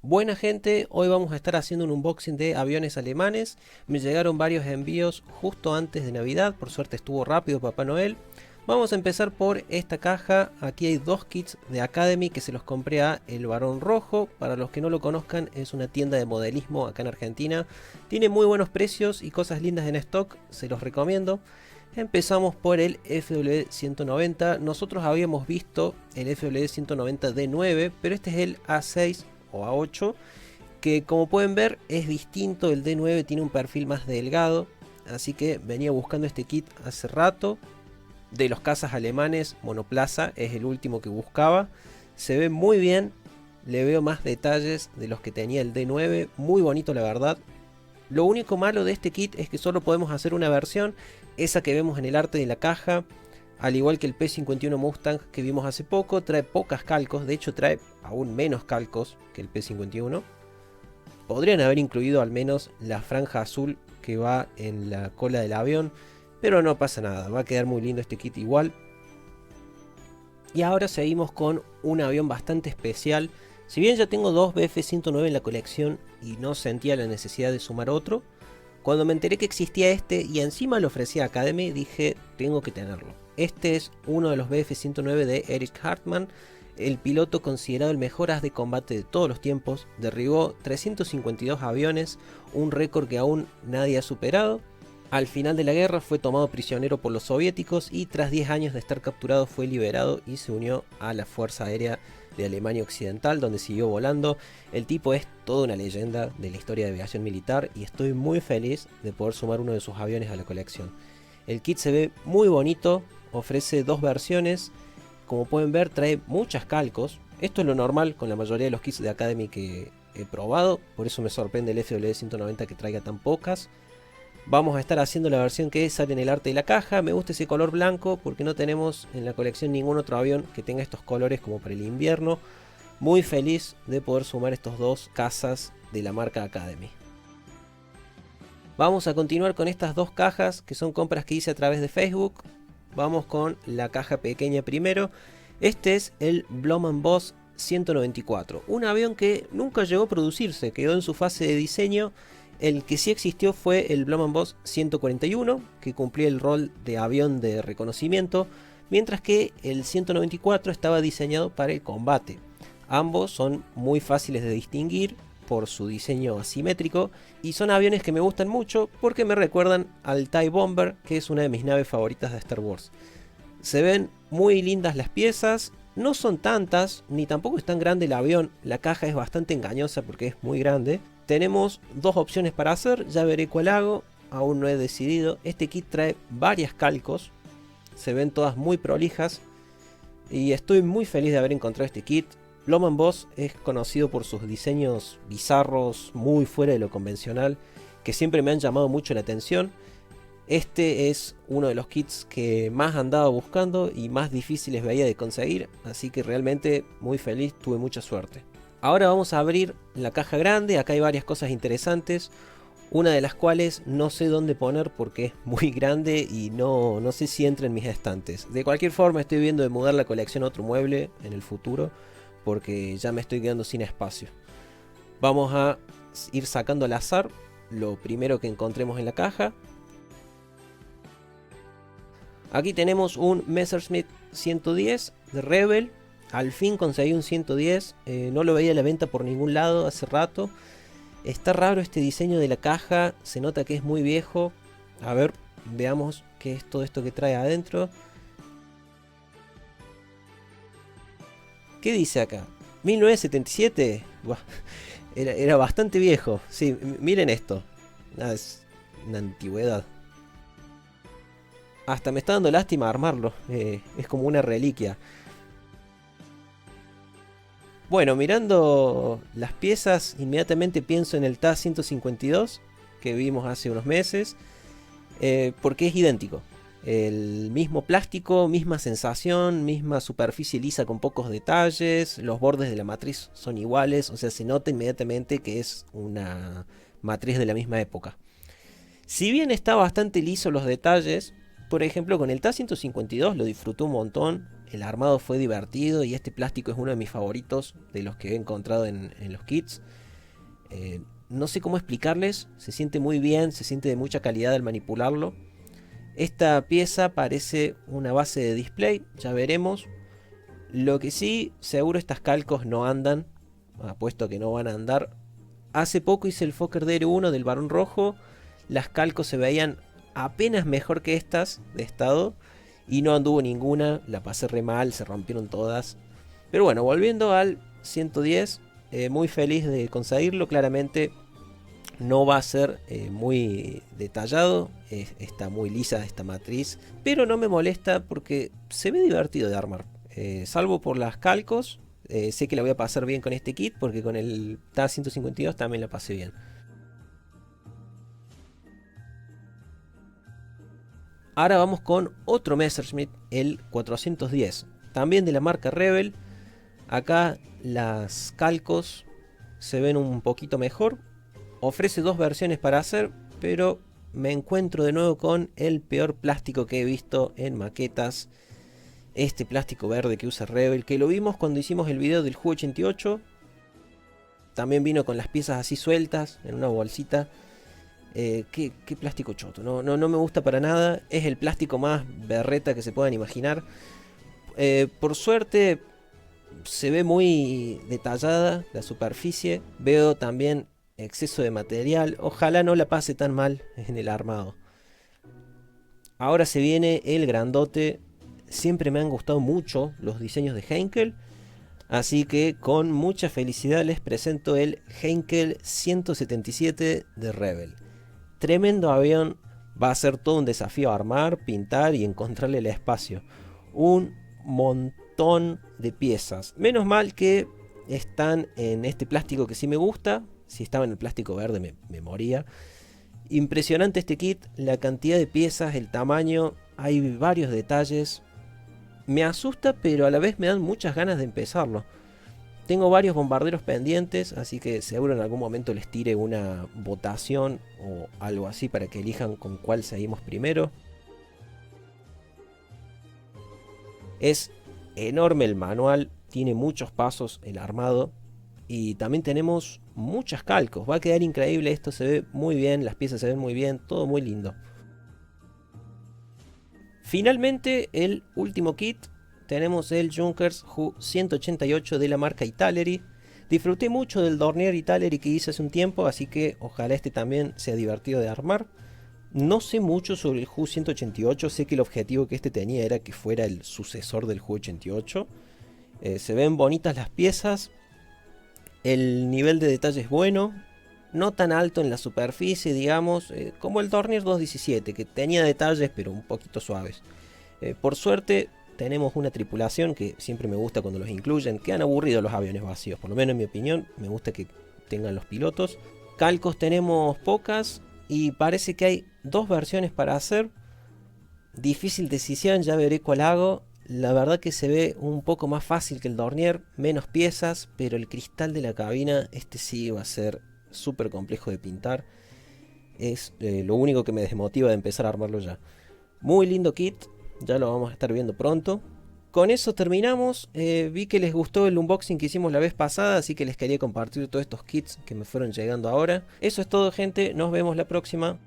Buena gente, hoy vamos a estar haciendo un unboxing de aviones alemanes. Me llegaron varios envíos justo antes de Navidad, por suerte estuvo rápido Papá Noel. Vamos a empezar por esta caja. Aquí hay dos kits de Academy que se los compré a El Barón Rojo. Para los que no lo conozcan, es una tienda de modelismo acá en Argentina. Tiene muy buenos precios y cosas lindas en stock, se los recomiendo. Empezamos por el FW190. Nosotros habíamos visto el FW190 D9, pero este es el A6 o A8, que como pueden ver es distinto. El D9 tiene un perfil más delgado, así que venía buscando este kit hace rato. De los cazas alemanes, monoplaza es el último que buscaba. Se ve muy bien, le veo más detalles de los que tenía el D9, muy bonito la verdad. Lo único malo de este kit es que solo podemos hacer una versión, esa que vemos en el arte de la caja. Al igual que el P51 Mustang que vimos hace poco, trae pocas calcos, de hecho trae aún menos calcos que el P51. Podrían haber incluido al menos la franja azul que va en la cola del avión, pero no pasa nada, va a quedar muy lindo este kit igual. Y ahora seguimos con un avión bastante especial. Si bien ya tengo dos BF-109 en la colección y no sentía la necesidad de sumar otro, cuando me enteré que existía este y encima lo ofrecía Academy, dije tengo que tenerlo. Este es uno de los BF-109 de Eric Hartmann, el piloto considerado el mejor as de combate de todos los tiempos. Derribó 352 aviones, un récord que aún nadie ha superado. Al final de la guerra fue tomado prisionero por los soviéticos y tras 10 años de estar capturado fue liberado y se unió a la Fuerza Aérea de Alemania Occidental, donde siguió volando. El tipo es toda una leyenda de la historia de aviación militar y estoy muy feliz de poder sumar uno de sus aviones a la colección. El kit se ve muy bonito, ofrece dos versiones. Como pueden ver, trae muchas calcos. Esto es lo normal con la mayoría de los kits de Academy que he probado, por eso me sorprende el FW190 que traiga tan pocas. Vamos a estar haciendo la versión que sale en el arte de la caja. Me gusta ese color blanco porque no tenemos en la colección ningún otro avión que tenga estos colores como para el invierno. Muy feliz de poder sumar estos dos cazas de la marca Academy. Vamos a continuar con estas dos cajas que son compras que hice a través de Facebook. Vamos con la caja pequeña primero. Este es el Blohm & Voss 194, un avión que nunca llegó a producirse, quedó en su fase de diseño. El que sí existió fue el Blohm & Voss 141, que cumplía el rol de avión de reconocimiento, mientras que el 194 estaba diseñado para el combate. Ambos son muy fáciles de distinguir por su diseño asimétrico y son aviones que me gustan mucho porque me recuerdan al TIE Bomber, que es una de mis naves favoritas de Star Wars. Se ven muy lindas las piezas, no son tantas ni tampoco es tan grande el avión, la caja es bastante engañosa porque es muy grande. Tenemos dos opciones para hacer, ya veré cuál hago, aún no he decidido. Este kit trae varias calcos, se ven todas muy prolijas y estoy muy feliz de haber encontrado este kit. Blohm & Voss es conocido por sus diseños bizarros, muy fuera de lo convencional, que siempre me han llamado mucho la atención. Este es uno de los kits que más andaba buscando y más difíciles veía de conseguir, así que realmente muy feliz, tuve mucha suerte. Ahora vamos a abrir la caja grande, acá hay varias cosas interesantes, una de las cuales no sé dónde poner porque es muy grande y no sé si entra en mis estantes. De cualquier forma estoy viendo de mudar la colección a otro mueble en el futuro porque ya me estoy quedando sin espacio. Vamos a ir sacando al azar lo primero que encontremos en la caja. Aquí tenemos un Messerschmitt 110 de Rebel. Al fin conseguí un 110, no lo veía a la venta por ningún lado hace rato. Está raro este diseño de la caja, se nota que es muy viejo. A ver, veamos qué es todo esto que trae adentro. ¿Qué dice acá? 1977. Buah, era bastante viejo. Sí, miren esto. Es una antigüedad. Hasta me está dando lástima armarlo. Es como una reliquia. Bueno, mirando las piezas, inmediatamente pienso en el TAS 152 que vimos hace unos meses, porque es idéntico. El mismo plástico, misma sensación, misma superficie lisa con pocos detalles, los bordes de la matriz son iguales, o sea, se nota inmediatamente que es una matriz de la misma época. Si bien está bastante liso los detalles, por ejemplo con el TAS 152 lo disfruté un montón, el armado fue divertido y este plástico es uno de mis favoritos de los que he encontrado en los kits. No sé cómo explicarles, se siente muy bien, se siente de mucha calidad al manipularlo. Esta pieza parece una base de display, ya veremos. Lo que sí, seguro estas calcos no andan, apuesto que no van a andar. Hace poco hice el Fokker DR1 del Barón Rojo, las calcos se veían apenas mejor que estas de estado y no anduvo ninguna, la pasé re mal, se rompieron todas. Pero bueno, volviendo al 110, muy feliz de conseguirlo. Claramente no va a ser muy detallado, está muy lisa esta matriz, pero no me molesta porque se ve divertido de armar. Salvo por las calcos, sé que la voy a pasar bien con este kit porque con el TAS 152 también la pasé bien. Ahora vamos con otro Messerschmitt, el 410, también de la marca Rebel. Acá las calcos se ven un poquito mejor. Ofrece dos versiones para hacer, pero me encuentro de nuevo con el peor plástico que he visto en maquetas. Este plástico verde que usa Rebel, que lo vimos cuando hicimos el video del Ju-88. También vino con las piezas así sueltas en una bolsita. Qué plástico choto, no me gusta para nada. Es el plástico más berreta que se puedan imaginar. Por suerte se ve muy detallada la superficie. Veo también exceso de material. Ojalá no la pase tan mal en el armado. Ahora se viene el grandote. Siempre me han gustado mucho los diseños de Heinkel, así que con mucha felicidad les presento el Heinkel 177 de Rebel. Tremendo avión, va a ser todo un desafío armar, pintar y encontrarle el espacio. Un montón de piezas. Menos mal que están en este plástico que sí me gusta. Si estaba en el plástico verde me moría. Impresionante este kit, la cantidad de piezas, el tamaño, hay varios detalles. Me asusta, pero a la vez me dan muchas ganas de empezarlo. Tengo varios bombarderos pendientes, así que seguro en algún momento les tire una votación o algo así para que elijan con cuál seguimos primero. Es enorme el manual, tiene muchos pasos el armado y también tenemos muchas calcos. Va a quedar increíble, esto se ve muy bien, las piezas se ven muy bien, todo muy lindo. Finalmente, el último kit, tenemos el Junkers Ju-188 de la marca Italeri. Disfruté mucho del Dornier Italeri que hice hace un tiempo, así que ojalá este también sea divertido de armar. No sé mucho sobre el Ju-188, sé que el objetivo que este tenía era que fuera el sucesor del Ju-88. Se ven bonitas las piezas, el nivel de detalle es bueno. No tan alto en la superficie, digamos, como el Dornier 217, que tenía detalles pero un poquito suaves. Por suerte tenemos una tripulación que siempre me gusta cuando los incluyen. Quedan aburridos los aviones vacíos, por lo menos en mi opinión, me gusta que tengan los pilotos. Calcos tenemos pocas y parece que hay dos versiones para hacer. Difícil decisión, ya veré cuál hago. La verdad que se ve un poco más fácil que el Dornier, menos piezas, pero el cristal de la cabina, este sí va a ser súper complejo de pintar. Es lo único que me desmotiva de empezar a armarlo ya. Muy lindo kit, ya lo vamos a estar viendo pronto. Con eso terminamos. Vi que les gustó el unboxing que hicimos la vez pasada, así que les quería compartir todos estos kits que me fueron llegando ahora. Eso es todo, gente, nos vemos la próxima.